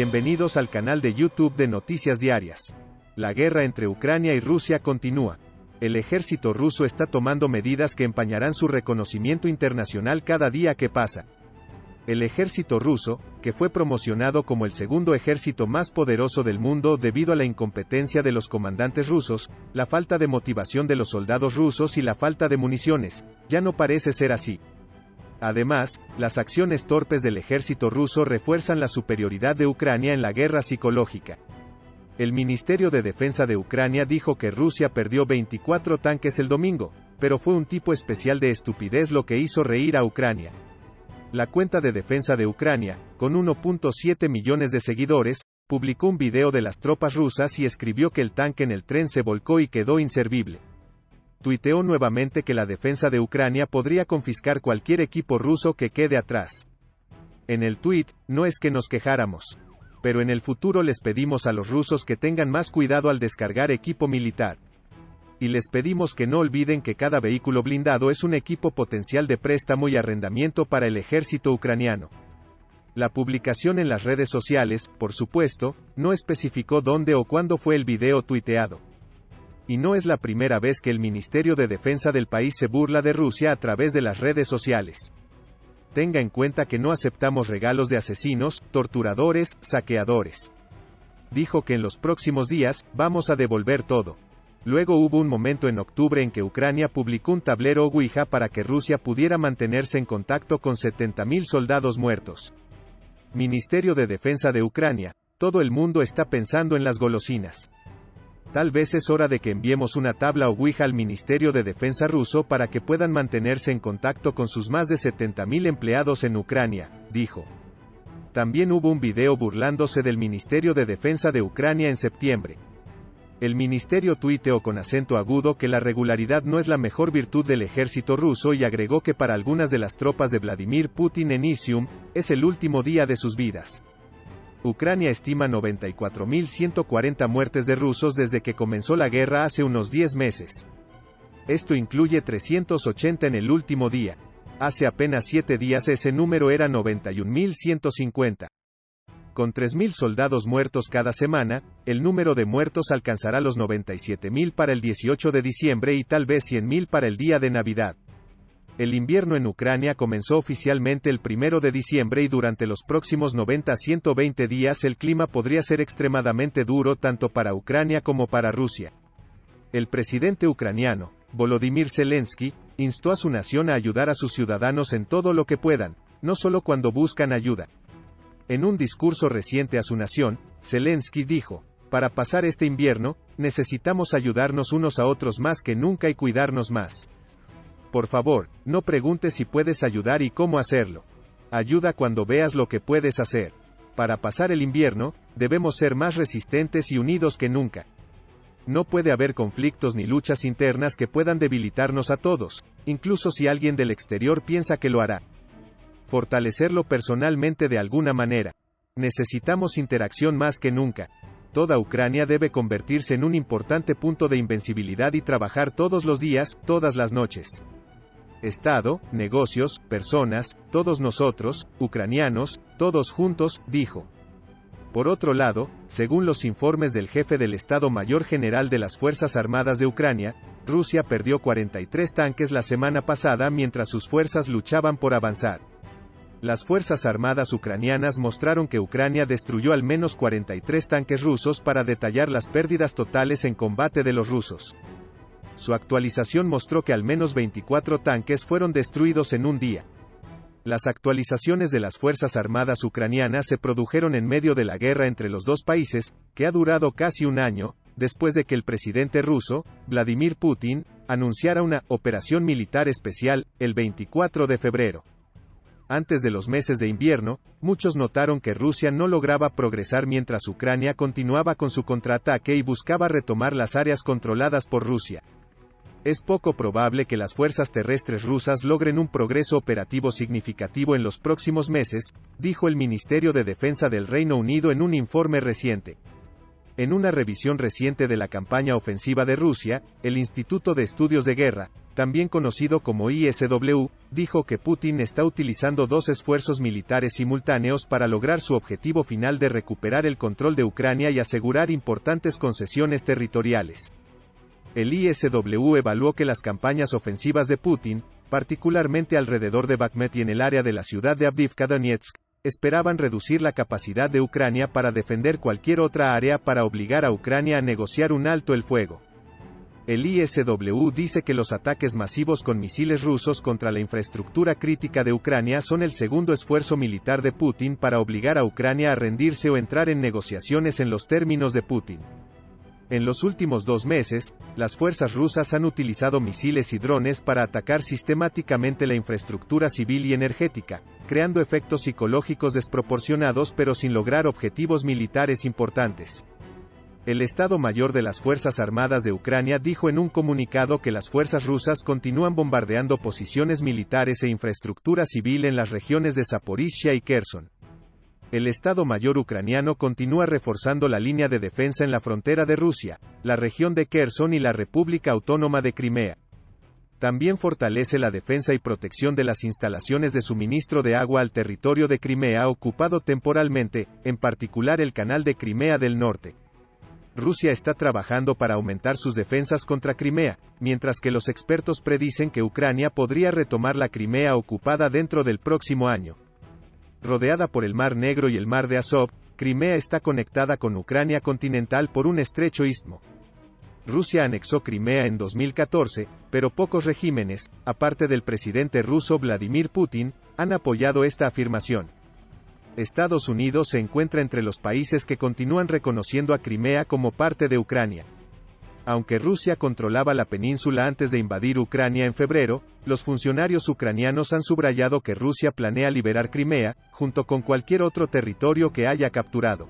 Bienvenidos al canal de YouTube de Noticias Diarias. La guerra entre Ucrania y Rusia continúa. El ejército ruso está tomando medidas que empañarán su reconocimiento internacional cada día que pasa. El ejército ruso, que fue promocionado como el segundo ejército más poderoso del mundo debido a la incompetencia de los comandantes rusos, la falta de motivación de los soldados rusos y la falta de municiones, ya no parece ser así. Además, las acciones torpes del ejército ruso refuerzan la superioridad de Ucrania en la guerra psicológica. El Ministerio de Defensa de Ucrania dijo que Rusia perdió 24 tanques el domingo, pero fue un tipo especial de estupidez lo que hizo reír a Ucrania. La cuenta de defensa de Ucrania, con 1.7 millones de seguidores, publicó un video de las tropas rusas y escribió que el tanque en el tren se volcó y quedó inservible. Tuiteó nuevamente que la defensa de Ucrania podría confiscar cualquier equipo ruso que quede atrás. En el tuit, no es que nos quejáramos. Pero en el futuro les pedimos a los rusos que tengan más cuidado al descargar equipo militar. Y les pedimos que no olviden que cada vehículo blindado es un equipo potencial de préstamo y arrendamiento para el ejército ucraniano. La publicación en las redes sociales, por supuesto, no especificó dónde o cuándo fue el video tuiteado. Y no es la primera vez que el Ministerio de Defensa del país se burla de Rusia a través de las redes sociales. Tenga en cuenta que no aceptamos regalos de asesinos, torturadores, saqueadores. Dijo que en los próximos días, vamos a devolver todo. Luego hubo un momento en octubre en que Ucrania publicó un tablero Ouija para que Rusia pudiera mantenerse en contacto con 70.000 soldados muertos. Ministerio de Defensa de Ucrania, todo el mundo está pensando en las golosinas. Tal vez es hora de que enviemos una tabla Ouija al Ministerio de Defensa ruso para que puedan mantenerse en contacto con sus más de 70.000 empleados en Ucrania, dijo. También hubo un video burlándose del Ministerio de Defensa de Ucrania en septiembre. El ministerio tuiteó con acento agudo que la regularidad no es la mejor virtud del ejército ruso y agregó que para algunas de las tropas de Vladimir Putin en Izium, es el último día de sus vidas. Ucrania estima 94.140 muertes de rusos desde que comenzó la guerra hace unos 10 meses. Esto incluye 380 en el último día. Hace apenas 7 días ese número era 91.150. Con 3.000 soldados muertos cada semana, el número de muertos alcanzará los 97.000 para el 18 de diciembre y tal vez 100.000 para el día de Navidad. El invierno en Ucrania comenzó oficialmente el 1 de diciembre y durante los próximos 90 a 120 días el clima podría ser extremadamente duro tanto para Ucrania como para Rusia. El presidente ucraniano, Volodymyr Zelensky, instó a su nación a ayudar a sus ciudadanos en todo lo que puedan, no solo cuando buscan ayuda. En un discurso reciente a su nación, Zelensky dijo: "Para pasar este invierno, necesitamos ayudarnos unos a otros más que nunca y cuidarnos más. Por favor, no preguntes si puedes ayudar y cómo hacerlo. Ayuda cuando veas lo que puedes hacer. Para pasar el invierno, debemos ser más resistentes y unidos que nunca. No puede haber conflictos ni luchas internas que puedan debilitarnos a todos, incluso si alguien del exterior piensa que lo hará. Fortalecerlo personalmente de alguna manera. Necesitamos interacción más que nunca. Toda Ucrania debe convertirse en un importante punto de invencibilidad y trabajar todos los días, todas las noches. Estado, negocios, personas, todos nosotros, ucranianos, todos juntos", dijo. Por otro lado, según los informes del jefe del Estado Mayor General de las Fuerzas Armadas de Ucrania, Rusia perdió 43 tanques la semana pasada mientras sus fuerzas luchaban por avanzar. Las Fuerzas Armadas ucranianas mostraron que Ucrania destruyó al menos 43 tanques rusos para detallar las pérdidas totales en combate de los rusos. Su actualización mostró que al menos 24 tanques fueron destruidos en un día. Las actualizaciones de las Fuerzas Armadas ucranianas se produjeron en medio de la guerra entre los dos países, que ha durado casi un año, después de que el presidente ruso, Vladimir Putin, anunciara una operación militar especial, el 24 de febrero. Antes de los meses de invierno, muchos notaron que Rusia no lograba progresar mientras Ucrania continuaba con su contraataque y buscaba retomar las áreas controladas por Rusia. Es poco probable que las fuerzas terrestres rusas logren un progreso operativo significativo en los próximos meses, dijo el Ministerio de Defensa del Reino Unido en un informe reciente. En una revisión reciente de la campaña ofensiva de Rusia, el Instituto de Estudios de Guerra, también conocido como ISW, dijo que Putin está utilizando dos esfuerzos militares simultáneos para lograr su objetivo final de recuperar el control de Ucrania y asegurar importantes concesiones territoriales. El ISW evaluó que las campañas ofensivas de Putin, particularmente alrededor de Bakhmut y en el área de la ciudad de Avdiivka-Donetsk, esperaban reducir la capacidad de Ucrania para defender cualquier otra área para obligar a Ucrania a negociar un alto el fuego. El ISW dice que los ataques masivos con misiles rusos contra la infraestructura crítica de Ucrania son el segundo esfuerzo militar de Putin para obligar a Ucrania a rendirse o entrar en negociaciones en los términos de Putin. En los últimos 2 meses, las fuerzas rusas han utilizado misiles y drones para atacar sistemáticamente la infraestructura civil y energética, creando efectos psicológicos desproporcionados pero sin lograr objetivos militares importantes. El Estado Mayor de las Fuerzas Armadas de Ucrania dijo en un comunicado que las fuerzas rusas continúan bombardeando posiciones militares e infraestructura civil en las regiones de Zaporizhia y Kherson. El Estado Mayor ucraniano continúa reforzando la línea de defensa en la frontera de Rusia, la región de Kherson y la República Autónoma de Crimea. También fortalece la defensa y protección de las instalaciones de suministro de agua al territorio de Crimea ocupado temporalmente, en particular el canal de Crimea del Norte. Rusia está trabajando para aumentar sus defensas contra Crimea, mientras que los expertos predicen que Ucrania podría retomar la Crimea ocupada dentro del próximo año. Rodeada por el Mar Negro y el Mar de Azov, Crimea está conectada con Ucrania continental por un estrecho istmo. Rusia anexó Crimea en 2014, pero pocos regímenes, aparte del presidente ruso Vladimir Putin, han apoyado esta afirmación. Estados Unidos se encuentra entre los países que continúan reconociendo a Crimea como parte de Ucrania. Aunque Rusia controlaba la península antes de invadir Ucrania en febrero, los funcionarios ucranianos han subrayado que Rusia planea liberar Crimea, junto con cualquier otro territorio que haya capturado.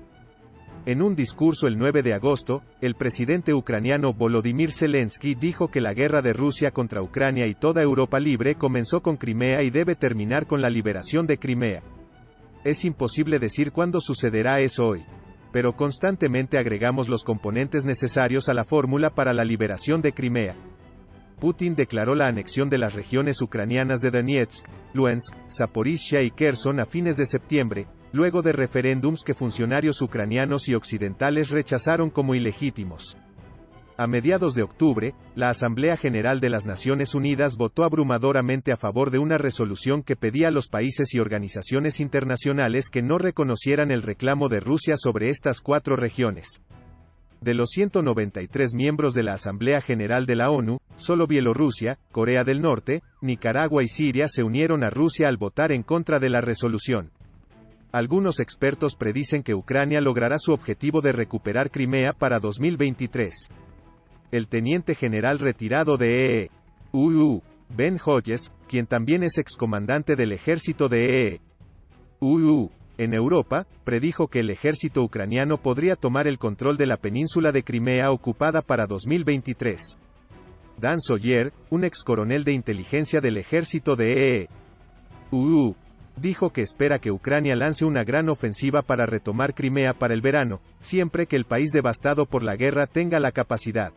En un discurso el 9 de agosto, el presidente ucraniano Volodymyr Zelensky dijo que la guerra de Rusia contra Ucrania y toda Europa libre comenzó con Crimea y debe terminar con la liberación de Crimea. Es imposible decir cuándo sucederá eso hoy. Pero constantemente agregamos los componentes necesarios a la fórmula para la liberación de Crimea. Putin declaró la anexión de las regiones ucranianas de Donetsk, Luhansk, Zaporizhia y Kherson a fines de septiembre, luego de referéndums que funcionarios ucranianos y occidentales rechazaron como ilegítimos. A mediados de octubre, la Asamblea General de las Naciones Unidas votó abrumadoramente a favor de una resolución que pedía a los países y organizaciones internacionales que no reconocieran el reclamo de Rusia sobre estas 4 regiones. De los 193 miembros de la Asamblea General de la ONU, solo Bielorrusia, Corea del Norte, Nicaragua y Siria se unieron a Rusia al votar en contra de la resolución. Algunos expertos predicen que Ucrania logrará su objetivo de recuperar Crimea para 2023. El teniente general retirado de EE.UU, Ben Hodges, quien también es excomandante del ejército de EE.UU, en Europa, predijo que el ejército ucraniano podría tomar el control de la península de Crimea ocupada para 2023. Dan Sawyer, un excoronel de inteligencia del ejército de EE.UU, dijo que espera que Ucrania lance una gran ofensiva para retomar Crimea para el verano, siempre que el país devastado por la guerra tenga la capacidad.